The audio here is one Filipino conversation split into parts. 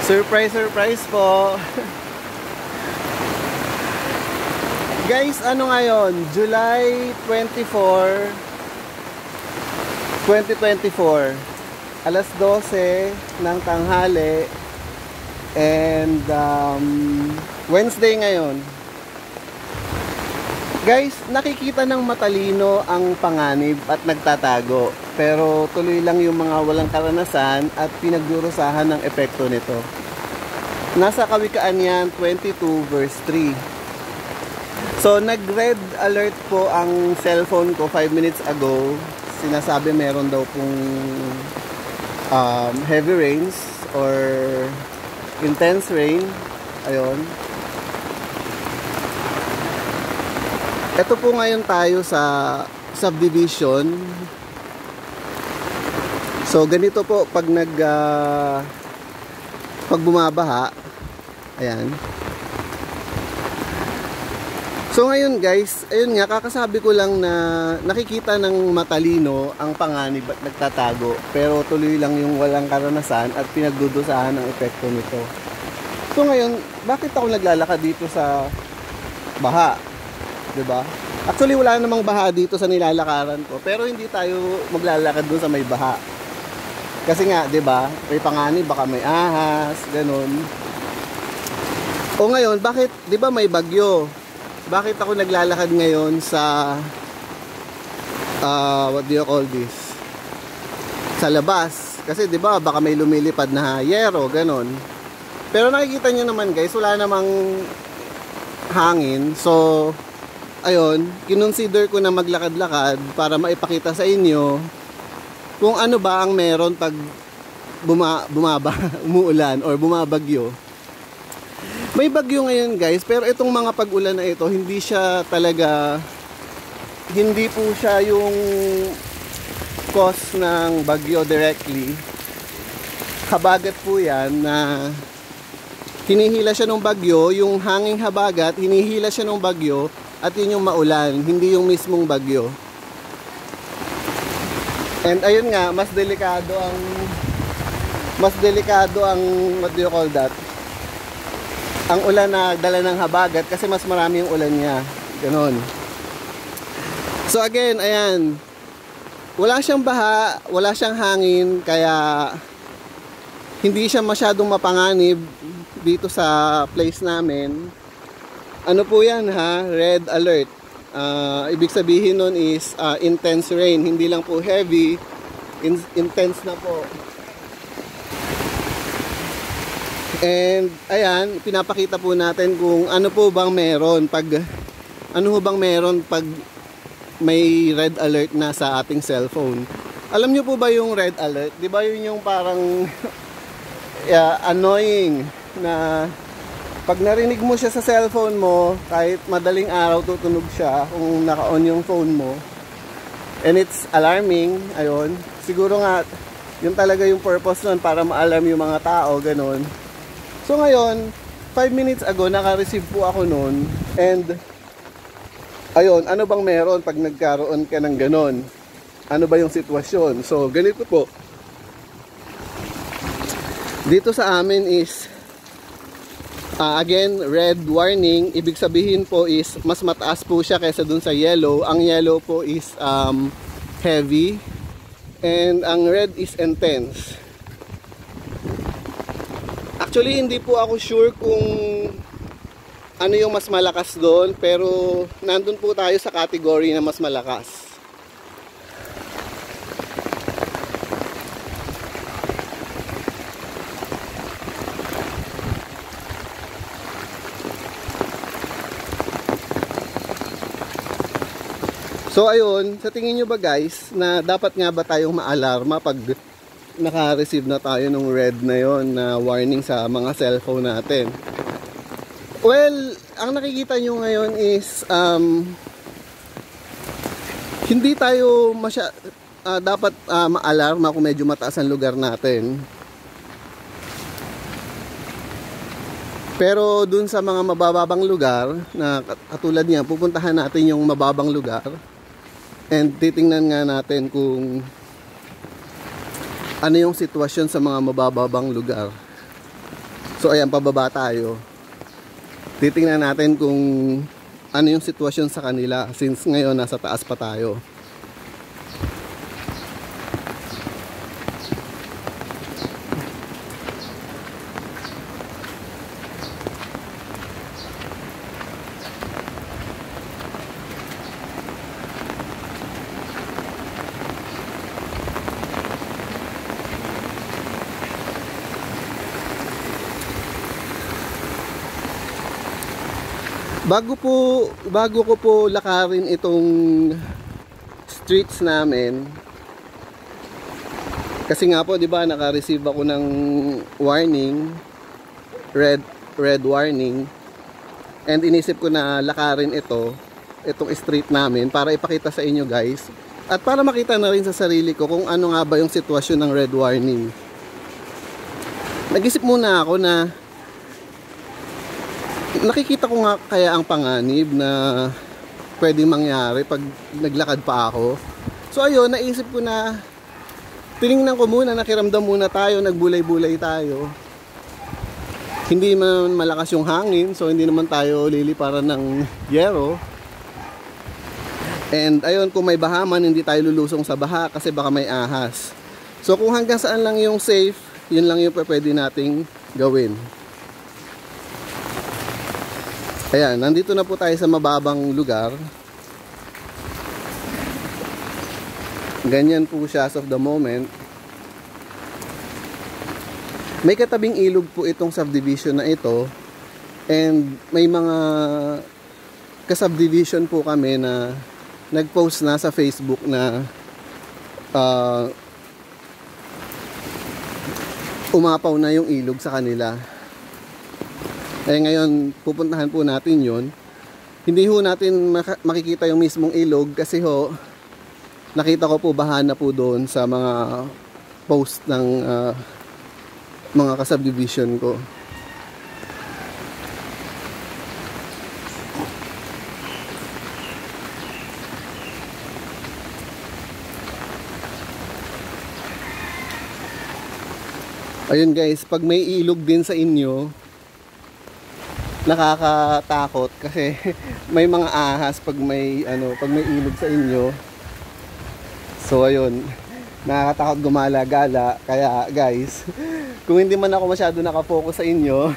Surprise, surprise po. Guys, ano ngayon? July 24, 2024. Alas 12 ng tanghali. And Wednesday ngayon. Guys, nakikita ng matalino ang panganib at nagtatago. Pero tuloy lang yung mga walang karanasan at pinagdurusahan ng epekto nito. Nasa Kawikaan yan, 22 verse 3. So, nag-red alert po ang cellphone ko 5 minutes ago. Sinasabi meron daw pong heavy rains or intense rain. Ayun. Ito po ngayon tayo sa subdivision. So ganito po pag pag bumabaha. Ayan. So ngayon guys, ayun nga, kakasabi ko lang na nakikita ng matalino ang panganib at nagtatago. Pero tuloy lang yung walang karanasan at pinagdudusahan ng epekto nito. So ngayon, bakit ako naglalakad dito sa baha? Diba? Actually wala namang baha dito sa nilalakaran ko, pero hindi tayo maglalakad dun sa may baha. Kasi nga, 'di ba? May panganib, baka may ahas, ganun. O ngayon, bakit 'di ba may bagyo? Bakit ako naglalakad ngayon sa what do you call this? Sa labas. Kasi 'di ba, baka may lumilipad na yero, ganun. Pero nakikita niyo naman, guys, wala namang hangin. So ayun, kinonsider ko na maglakad-lakad para maipakita sa inyo kung ano ba ang meron pag umuulan or bumabagyo. May bagyo ngayon guys, pero itong mga pag-ulan na ito, hindi po siya yung cause ng bagyo directly. Habagat po yan na hinihila siya ng bagyo, yung hanging habagat, hinihila siya ng bagyo. At yun yung maulan, hindi yung mismong bagyo. And ayun nga, mas delikado ang what do you call that? Ang ulan na dala ng habagat kasi mas marami yung ulan niya. Ganon. So again, ayan. Wala siyang baha, wala siyang hangin, kaya hindi siya masyadong mapanganib dito sa place namin. Ano po yan ha? Red alert. Ibig sabihin nun is intense rain. Hindi lang po heavy. Intense na po. And ayan, pinapakita po natin kung ano po bang meron pag may red alert na sa ating cellphone. Alam nyo po ba yung red alert? Di ba yun yung parang annoying na pag narinig mo siya sa cellphone mo, kahit madaling araw tutunog siya kung naka-on yung phone mo. And it's alarming, ayun. Siguro nga, yun talaga yung purpose nun para ma-alarm yung mga tao, ganun. So ngayon, 5 minutes ago, naka-receive po ako nun. And, ayun, ano bang meron pag nagkaroon ka ng ganun? Ano ba yung sitwasyon? So, ganito po. Dito sa amin is again, red warning. Ibig sabihin po is mas mataas po siya kaysa dun sa yellow. Ang yellow po is heavy and ang red is intense. Actually, hindi po ako sure kung ano yung mas malakas doon, pero nandun po tayo sa category na mas malakas. So ayun, sa tingin nyo ba guys, na dapat nga ba tayong maalarma pag naka-receive na tayo ng red na yon na warning sa mga cellphone natin? Well, ang nakikita nyo ngayon is hindi tayo dapat maalarma kung medyo mataas ang lugar natin. Pero dun sa mga mababang lugar na katulad niya, pupuntahan natin yung mababang lugar. And titingnan nga natin kung ano yung sitwasyon sa mga mababang lugar. So ayan, pababa tayo. Titingnan natin kung ano yung sitwasyon sa kanila since ngayon nasa taas pa tayo. Bago ko po lakarin itong streets namin, kasi nga po 'di ba naka-receive ako ng warning, red warning, and inisip ko na lakarin itong street namin para ipakita sa inyo guys, at para makita na rin sa sarili ko kung ano nga ba yung sitwasyon ng red warning. Nag-isip muna ako na nakikita ko nga kaya ang panganib na pwedeng mangyari pag naglakad pa ako. So ayun, naisip ko na tiningnan ko muna, nakiramdam muna tayo, nagbulay-bulay tayo. Hindi man malakas yung hangin, so hindi naman tayo liliparan ng yero. And ayun, kung may baha man, hindi tayo lulusong sa baha kasi baka may ahas. So kung hanggang saan lang yung safe, yun lang yung pwede nating gawin. Ayan, nandito na po tayo sa mababang lugar. Ganyan po siya as of the moment. May katabing ilog po itong subdivision na ito. And may mga kasubdivision po kami na nag-post na sa Facebook na umapaw na yung ilog sa kanila. Eh ngayon, pupuntahan po natin yon. Hindi ho natin makikita yung mismong ilog kasi ho, nakita ko po baha na po doon sa mga post ng mga kasubdivision ko. Ayun guys, pag may ilog din sa inyo, nakakatakot kasi may mga ahas pag may ilog sa inyo. So ayun, nakakatakot gumala-gala. Kaya guys, kung hindi man ako masyado nakafocus sa inyo,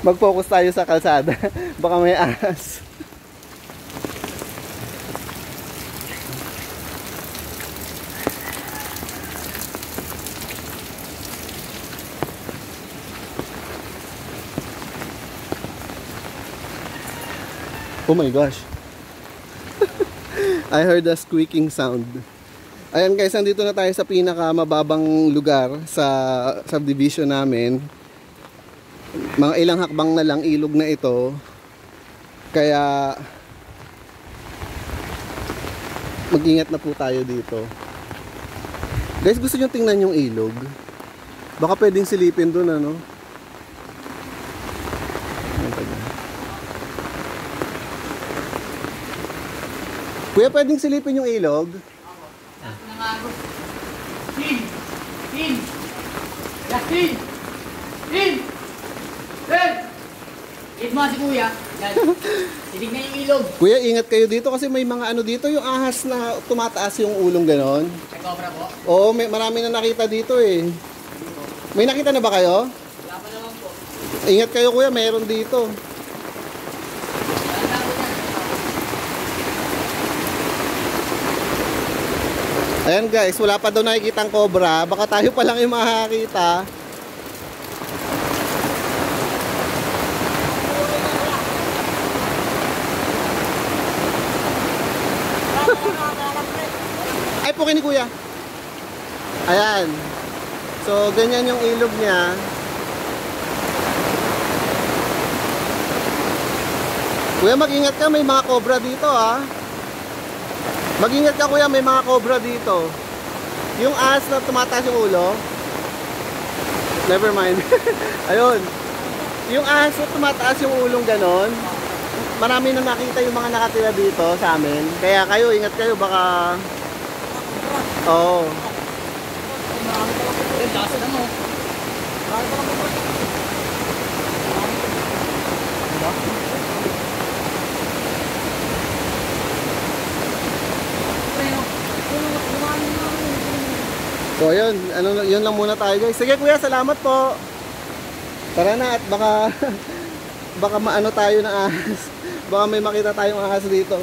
mag-focus tayo sa kalsada. Baka may ahas. Oh my gosh. I heard a squeaking sound. Ayan guys, nandito na tayo sa pinaka mababang lugar sa subdivision namin. Mga ilang hakbang na lang ilog na ito. Kaya mag-ingat na po tayo dito. Guys, gusto nyo tingnan yung ilog? Baka pwedeng silipin dun, ano? Kuya, pwedeng silipin yung ilog? Hit mo si Kuya. Titignan yung ilog. Kuya, ingat kayo dito kasi may mga ano dito, yung ahas na tumataas yung ulong ganon. May cobra po? Oo, marami na nakita dito eh. May nakita na ba kayo? Wala pa naman po. Ingat kayo kuya, meron dito. Ayan guys, wala pa daw nakikitang cobra. Baka tayo pa lang yung makakita. Ay, pukin ni kuya. Ayan. So, ganyan yung ilog niya. Kuya, mag-ingat ka. May mga cobra dito, ha. Mag-ingat ka kuya, may mga cobra dito. Yung ahas na tumataas yung ulo. Never mind. Ayun. Yung ahas na tumataas yung ulong ganon. Marami na nakita yung mga nakatira dito sa amin. Kaya kayo, ingat kayo, baka... Oo. Marami pa lang po. So yun, yun lang muna tayo guys. Sige kuya, salamat po. Tara na at baka baka maano tayo ng ahas. Baka may makita tayong ahas dito.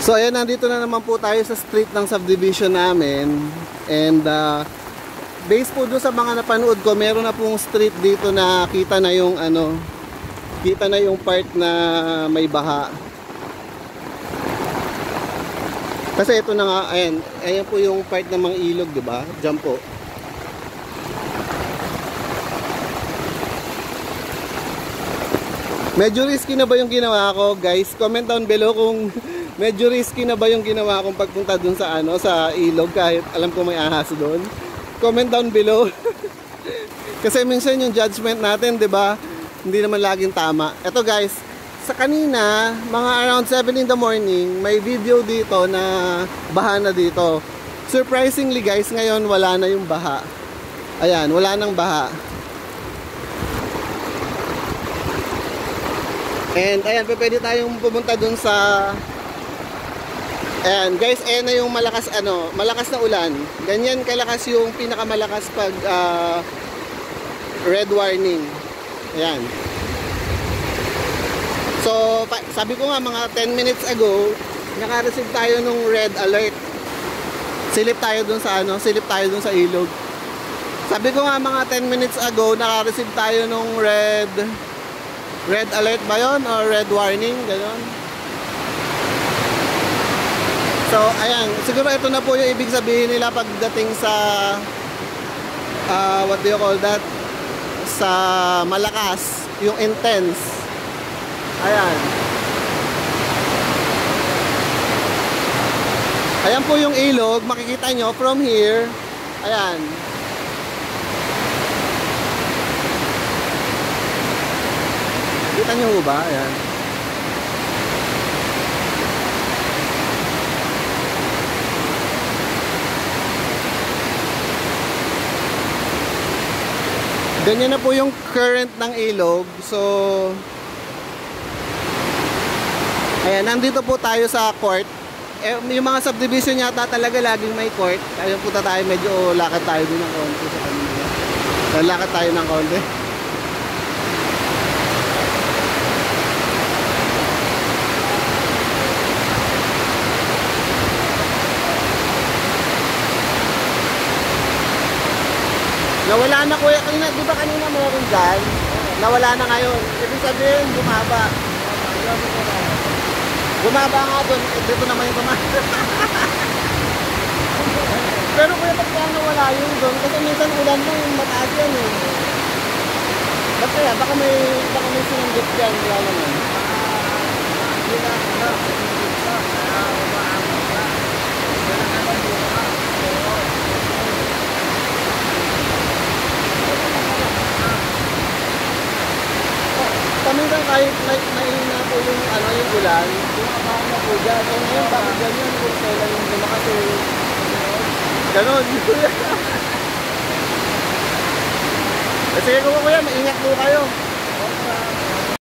So ayan, nandito na naman po tayo sa street ng subdivision namin. And based po doon sa mga napanood ko, meron na pong street dito na kita na yung kita na yung part na may baha. Kasi ito na nga, ayan po yung part ng mga ilog, di ba? Diyan po. Medyo risky na ba yung ginawa ko, guys? Comment down below kung medyo risky na ba yung ginawa kong pagpunta dun sa sa ilog, kahit alam ko may ahas doon. Comment down below. Kasi minsan yung judgment natin, 'di ba? Hindi naman laging tama. Ito guys, sa kanina, mga around 7 in the morning, may video dito na baha na dito. Surprisingly guys, ngayon wala na yung baha. Ayan, wala nang baha. And ayan, pwede tayong pumunta dun sa ayan guys, ayan na yung malakas malakas na ulan. Ganyan kalakas yung pinakamalakas pag red warning. Ayan. So, sabi ko nga mga 10 minutes ago, naka-receive tayo nung red alert. Silip tayo dun sa ilog. Sabi ko nga mga 10 minutes ago, naka-receive tayo nung red alert ba yun? Or red warning, gano'n. So, ayan, siguro ito na po yung ibig sabihin nila pagdating sa what do you call that? Sa malakas, yung intense. Ayan. Ayan po yung ilog, makikita nyo from here. Ayan. Kita nyo ba? Ayan. Ganyan na po yung current ng ilog. So ayan, nandito po tayo sa court. Yung mga subdivision yata talaga laging may court. Ayun, punta tayo, medyo lakad tayo din ng konti sa kanila. Lalakad tayo ng konti. Nawala na kuya, kanina, di ba kanina meron dyan? Nawala na ngayon. Ibig sabihin, bumaba. Bumaba nga doon, dito naman yung bumaba. Pero kuya, ba't kaya nawala yun doon? Kasi minsan ulan mo yung mataas yan eh. Ba't kaya? Baka may sinunggit dyan, wala naman. Paminsan kahit mahina po yung yung ulan, bumabaan na po dyan. So ngayon, bakit ganyan kung kailan yung lumakas eh. Ganon. Sige ko kuya, maingat po kayo.